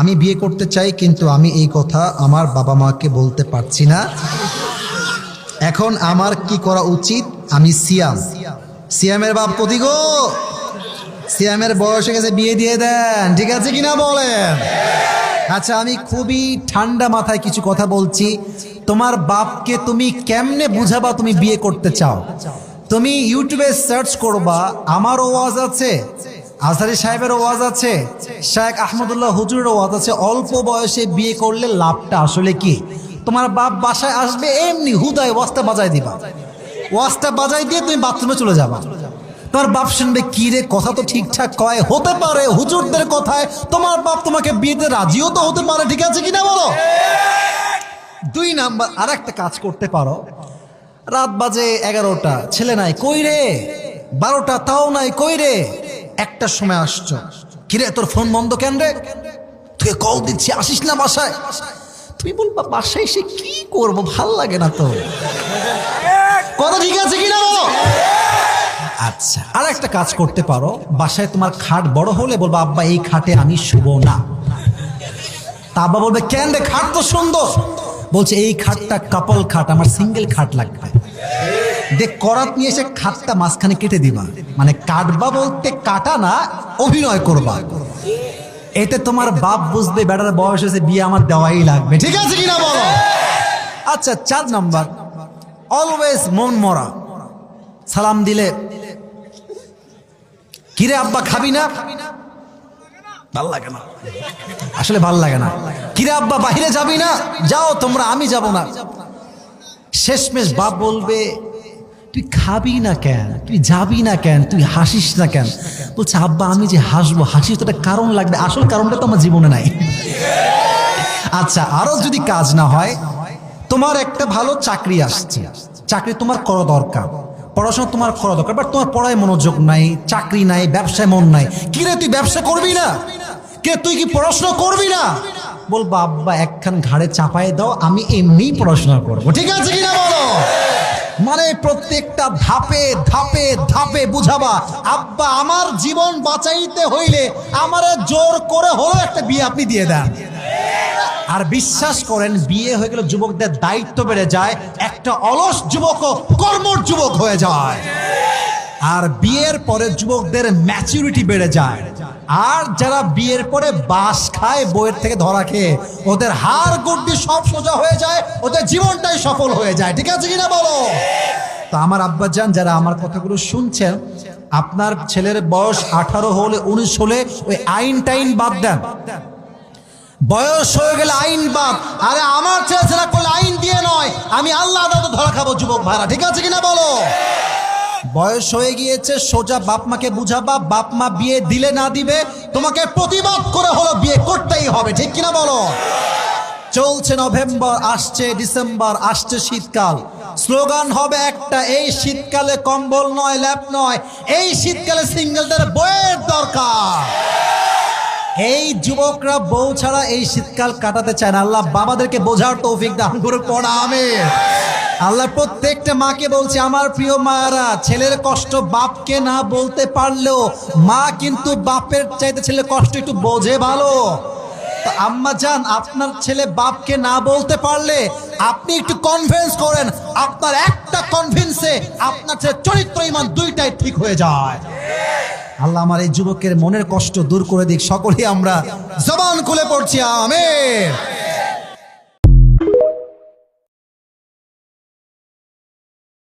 আমি বিয়ে করতে চাই, কিন্তু আমি এই কথা আমার বাবা মাকে বলতে পারছি না। এখন আমার কি করা উচিত? আমি সিয়ামের বাপ কতি গো? সিয়ামের বয়স হয়ে গেছে, বিয়ে দিয়ে দেন, ঠিক আছে কিনা বলেন? আচ্ছা, আমি খুবই ঠান্ডা মাথায় কিছু কথা বলছি। তোমার বাপকে তুমি কেমনে বুঝাবা তুমি বিয়ে করতে চাও? তুমি ইউটিউবে সার্চ করবা, আমার ওয়াজ আছে, আজহারী সাহেবের ওয়াজ আছে, শেখ আহমদুল্লাহ হুজুরের ওয়াজ আছে, অল্প বয়সে বিয়ে করলে লাভটা আসলে কি। তোমার বাপ বাসায় আসবে, এমনি হুদায় ওয়াজটা বাজাই দিবা, ওয়াজটা বাজাই দিয়ে তুমি বাথরুমে চলে যাবা। তোমার বাপ শুনবে, কি রে, কথা তো ঠিকঠাক কয়, হতে পারে হুজুরদের কথায় তোমার বাপ তোমাকে বিয়েতে রাজিও তো হতে পারে, ঠিক আছে কিনা বলো? 2 নাম্বার, আর একটা কাজ করতে পারো। রাত বাজে 11টা, ছেলে নাই, কই রে? 12টা, তাও নাই, কই রে? 1টার সময় আসছো, কিরে তোর ফোন বন্ধ কেন রে? তুই কল দিচ্ছি, আসিস না বাসায়। তুমি বলবা, বাসায় এসে কি করবো, ভাল লাগে না তো। কথা ঠিক আছে কিনা বলো? আচ্ছা, আর একটা কাজ করতে পারো। বাসায় তোমার খাট বড় হলে বলবা, আব্বা এই খাটে আমি শুব না। তা আব্বা বলবে, কেন রে, খাট তো সুন্দর। বলছে, এই খাটটা কাপল খাট, আমার সিঙ্গেল খাট লাগবে। দেখ, করাত নিয়ে এসে খাটটা মাঝখানে কেটে দিবা, মানে কাটবা বলতে কাটা না, অভিনয় করবা। এতে তোমার বাপ বুঝবে বেটার বয়স হয়েছে, বিয়ে আমার দেওয়াই লাগবে, ঠিক আছে কিনা বলো? আচ্ছা, 4 নাম্বার, অলওয়েজ মন মরা। সালাম দিলে, কিরে আব্বা খাবি না? ভাল লাগে না, আসলে ভাল লাগে না। কিরে আব্বা বাহিরে যাবি না? যাও তোমরা, আমি যাব না। শেষমেশ বাপ বলবে, তুই খাবি না কেন, তুই যাবি না কেন, তুই হাসিস না কেন? বলছে, আব্বা আমি যে হাসবো, হাসির তো একটা কারণ লাগবে, আসল কারণটা তো আমার জীবনে নাই। আচ্ছা, আরো যদি কাজ না হয়, তোমার একটা ভালো চাকরি আসছে, চাকরি তোমার করা দরকার, পড়াশোনা তোমার করা দরকার, বাট তোমার পড়ায় মনোযোগ নাই, চাকরি নাই, ব্যবসায় মন নাই। কিরে তুই ব্যবসা করবি না? কে তুই কি পড়াশোনা করবি না? বলবো, আব্বা একখান ঘাড়ে চাপাই দাও, আমি এমনিই পড়াশোনা করবো, ঠিক আছে কিনা বলো? মানে প্রত্যেকটা ধাপে ধাপে ধাপে বুঝাবা, আব্বা আমার জীবন বাঁচাইতে হইলে আমারে জোর করে হলো একটা বিয়ে আপনি দিয়ে দেন। আর বিশ্বাস করেন, বিয়ে হয়ে গেলে যুবকদের দায়িত্ব বেড়ে যায়, একটা অলস যুবকও কর্মঠ যুবক হয়ে যায়। আর বিয়ের পরে যুবকদের ম্যাচুরিটি বেড়ে যায়। আর যারা বিয়ের পরে বাস খায় বইয়ের থেকে ধরা খেয়ে, ওদের হাড় গুড্ডি সব সোজা হয়ে যায়, ওদের জীবনটাই সফল হয়ে যায়, ঠিক আছে কিনা বলো? তো আমার আব্বাজান, যারা আমার কথাগুলো শুনছেন, আপনার ছেলের বয়স 18 হলে 19 হলে ওই আইন টাইন বাদ দেন। বয়স হয়ে গেলে আইন বাদ। আরে আমার ছেলে ছেলে করলে আইন দিয়ে নয়, আমি আল্লাহ আদালতে ধরা খাবো যুবক ভাইরা, ঠিক আছে কিনা বলো? বয়স হয়ে গিয়েছে, সোজা বাপ মাকে বুঝাবা, বাপ মা বিয়ে দিলে না দিবে, তোমাকে প্রতিবাদ করে হলো বিয়ে করতেই হবে, ঠিক কিনা বলো? চলছে নভেম্বর, আসছে ডিসেম্বর, আসছে শীতকাল, স্লোগান হবে একটা, এই শীতকালে কম্বল নয়, ল্যাপ নয়, এই শীতকালে সিঙ্গেলদের বইয়ের দরকার। এই যুবকরা বউ ছাড়া এই শীতকাল কাটাতে চায় না। আল্লাহ বাবাদেরকে বোঝার তৌফিক দান করুক, পড়া আমিন। আল্লাহ প্রত্যেকটা মাকে বলছে, আমার প্রিয় মায়েরা, ছেলের কষ্ট বাপকে না বলতে পারলেও মা কিন্তু বাপের চাইতে ছেলের কষ্ট একটু বোঝে ভালো। তো আম্মা জান, আপনার ছেলে বাপকে না বলতে পারলে আপনি একটু কনভিন্স করেন, আপনার একটা কনভিন্সে আপনার ছেলে চরিত্র ইমান দুইটাই ঠিক হয়ে যায়। আল্লাহ আমার এই যুবকের মনের কষ্ট দূর করে দিক। সকলেই আমরা জবান খুলে পড়ছি আমিন।